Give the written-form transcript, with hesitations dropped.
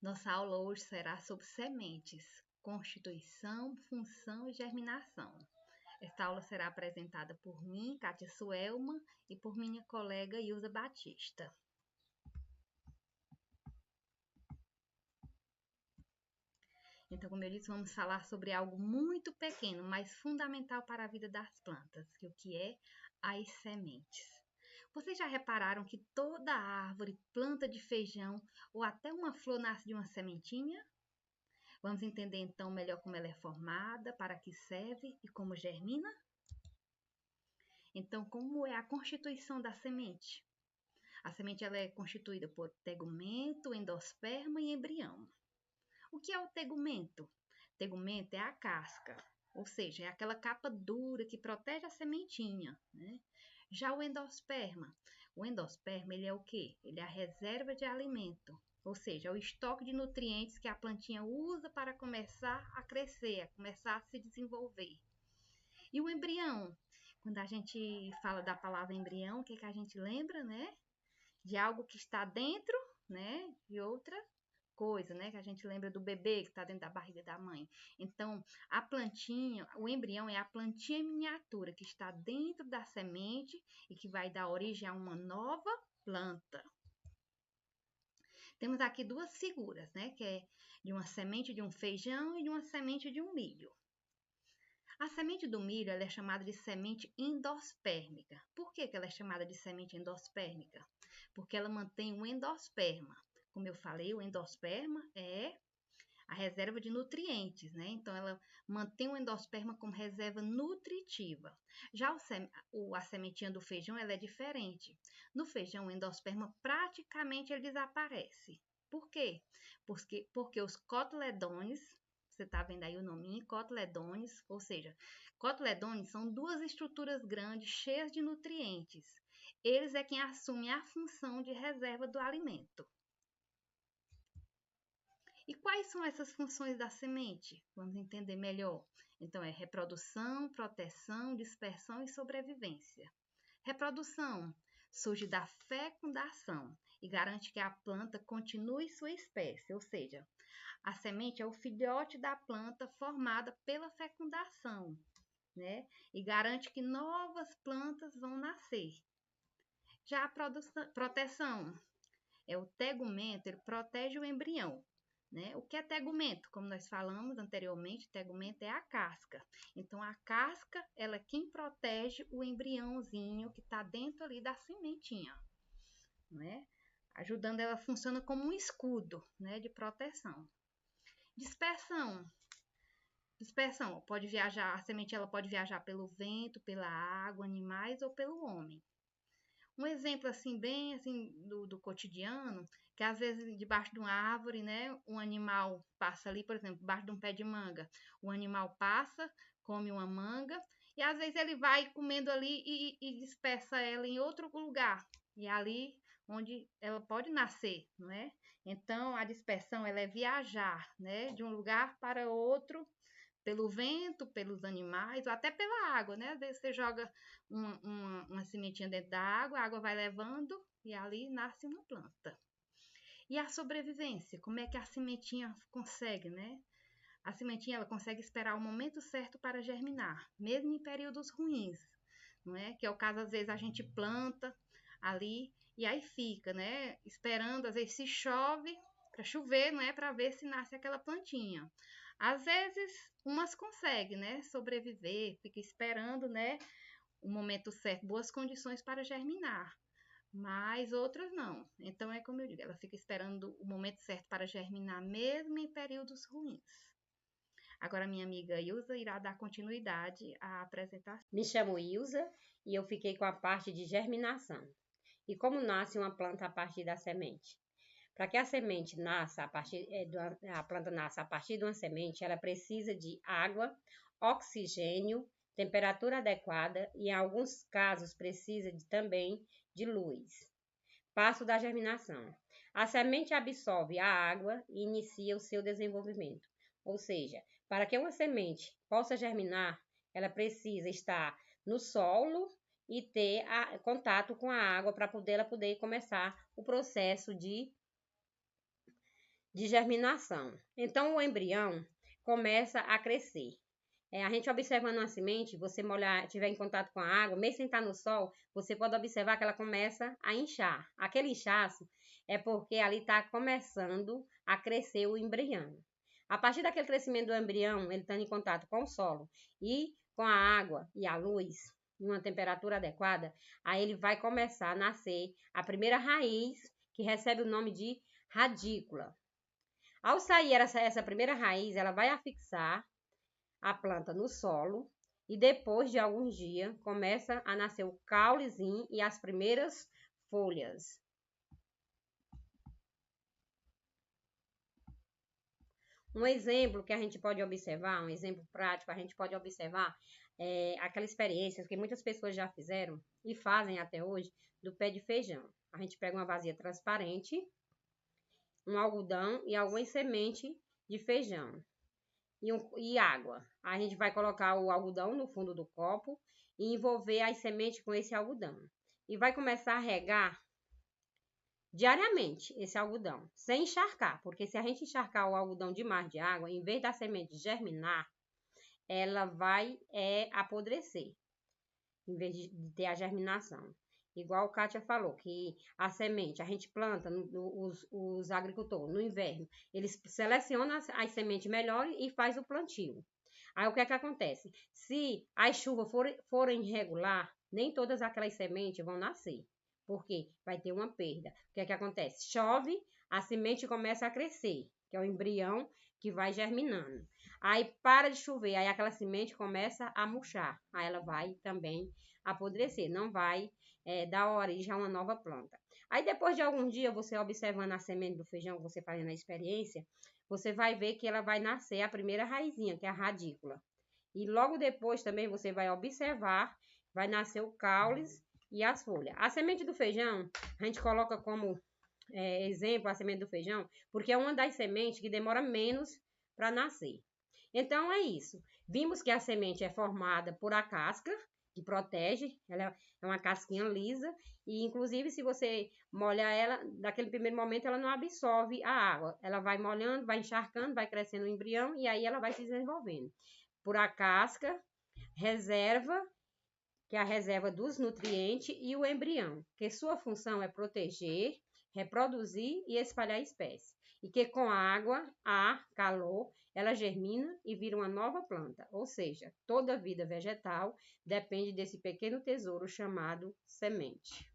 Nossa aula hoje será sobre sementes, constituição, função e germinação. Esta aula será apresentada por mim, Kátia Suelma, e por minha colega Ilza Batista. Então, como eu disse, vamos falar sobre algo muito pequeno, mas fundamental para a vida das plantas, que o que é as sementes. Vocês já repararam que toda árvore, planta de feijão ou até uma flor nasce de uma sementinha? Vamos entender então melhor como ela é formada, para que serve e como germina? Então, como é a constituição da semente? A semente ela é constituída por tegumento, endosperma e embrião. O que é o tegumento? Tegumento é a casca, ou seja, é aquela capa dura que protege a sementinha, né? Já o endosperma ele é o quê? Ele é a reserva de alimento, ou seja, é o estoque de nutrientes que a plantinha usa para começar a crescer, a começar a se desenvolver. E o embrião? Quando a gente fala da palavra embrião, o que que a gente lembra, né? De algo que está dentro, né? De outra coisa, né? Que a gente lembra do bebê que está dentro da barriga da mãe. Então, a plantinha, o embrião é a plantinha miniatura que está dentro da semente e que vai dar origem a uma nova planta. Temos aqui duas figuras, né? Que é de uma semente de um feijão e de uma semente de um milho. A semente do milho ela é chamada de semente endospérmica. Por que ela é chamada de semente endospérmica? Porque ela mantém o endosperma. Como eu falei, o endosperma é a reserva de nutrientes, né? Então, ela mantém o endosperma como reserva nutritiva. Já a sementinha do feijão, ela é diferente. No feijão, o endosperma praticamente ele desaparece. Por quê? Porque os cotiledones, você está vendo aí o nominho, cotiledones, ou seja, cotiledones são duas estruturas grandes, cheias de nutrientes. Eles é quem assumem a função de reserva do alimento. E quais são essas funções da semente? Vamos entender melhor. Então, é reprodução, proteção, dispersão e sobrevivência. Reprodução surge da fecundação e garante que a planta continue sua espécie, ou seja, a semente é o filhote da planta formada pela fecundação, né? E garante que novas plantas vão nascer. Já a proteção é o tegumento, ele protege o embrião. Né? O que é tegumento? Como nós falamos anteriormente, tegumento é a casca. Então, a casca, ela é quem protege o embriãozinho que está dentro ali da sementinha, né? Ajudando, ela funciona como um escudo, né, de proteção. Dispersão. Dispersão, pode viajar, a semente ela pode viajar pelo vento, pela água, animais ou pelo homem. Um exemplo assim, bem assim, do cotidiano, que às vezes debaixo de uma árvore, né, um animal passa ali, por exemplo, debaixo de um pé de manga, o animal passa, come uma manga, e às vezes ele vai comendo ali e dispersa ela em outro lugar, e é ali onde ela pode nascer, não é? Então, a dispersão, ela é viajar, né, de um lugar para outro, pelo vento, pelos animais, ou até pela água, né? Às vezes você joga uma sementinha dentro da água, a água vai levando e ali nasce uma planta. E a sobrevivência, como é que a sementinha consegue, né? A sementinha ela consegue esperar o momento certo para germinar, mesmo em períodos ruins, não é? Que é o caso, às vezes, a gente planta ali e aí fica, né? Esperando, às vezes se chove, para chover, não é? Para ver se nasce aquela plantinha. Às vezes, umas conseguem, né? Sobreviver, fica esperando, né? O momento certo, boas condições para germinar. Mas outras não. Então, é como eu digo, ela fica esperando o momento certo para germinar, mesmo em períodos ruins. Agora, minha amiga Ilza irá dar continuidade à apresentação. Me chamo Ilza e eu fiquei com a parte de germinação. E como nasce uma planta a partir da semente? Para que a semente nasça a planta nasça a partir de uma semente, ela precisa de água, oxigênio, temperatura adequada e, em alguns casos, precisa também de luz. Passo da germinação. A semente absorve a água e inicia o seu desenvolvimento. Ou seja, para que uma semente possa germinar, ela precisa estar no solo e ter contato com a água para ela poder começar o processo de germinação. Então, o embrião começa a crescer. A gente observando uma semente, você tiver em contato com a água, mesmo sem estar no sol, você pode observar que ela começa a inchar. Aquele inchaço é porque ali está começando a crescer o embrião. A partir daquele crescimento do embrião, ele estando em contato com o solo e com a água e a luz, em uma temperatura adequada, aí ele vai começar a nascer a primeira raiz, que recebe o nome de radícula. Ao sair essa primeira raiz, ela vai afixar a planta no solo e depois de alguns dias começa a nascer o caulezinho e as primeiras folhas. Um exemplo que a gente pode observar, um exemplo prático, a gente pode observar aquela experiência que muitas pessoas já fizeram e fazem até hoje do pé de feijão. A gente pega uma vasilha transparente, um algodão e algumas sementes de feijão. E água. A gente vai colocar o algodão no fundo do copo e envolver as sementes com esse algodão. E vai começar a regar diariamente esse algodão, sem encharcar, porque se a gente encharcar o algodão demais de água, em vez da semente germinar, ela vai apodrecer, em vez de ter a germinação. Igual a Kátia falou, que a semente, a gente planta, os agricultores, no inverno, eles selecionam as sementes melhores e faz o plantio. Aí o que é que acontece? Se as chuvas forem irregular, nem todas aquelas sementes vão nascer, porque vai ter uma perda. O que é que acontece? Chove, a semente começa a crescer, que é o embrião que vai germinando. Aí para de chover, aí aquela semente começa a murchar, aí ela vai também apodrecer, não vai dar origem a uma nova planta. Aí depois de algum dia, você observando a semente do feijão, você fazendo a experiência, você vai ver que ela vai nascer a primeira raizinha, que é a radícula. E logo depois também você vai observar, vai nascer o caule e as folhas. A semente do feijão, a gente coloca como exemplo a semente do feijão, porque é uma das sementes que demora menos para nascer. Então é isso. Vimos que a semente é formada por a casca, que protege, ela é uma casquinha lisa, e inclusive se você molhar ela, naquele primeiro momento ela não absorve a água, ela vai molhando, vai encharcando, vai crescendo o embrião, e aí ela vai se desenvolvendo. Por a casca, reserva, que é a reserva dos nutrientes, e o embrião, que sua função é proteger, reproduzir e espalhar a espécie. E que com água, ar, calor, ela germina e vira uma nova planta. Ou seja, toda vida vegetal depende desse pequeno tesouro chamado semente.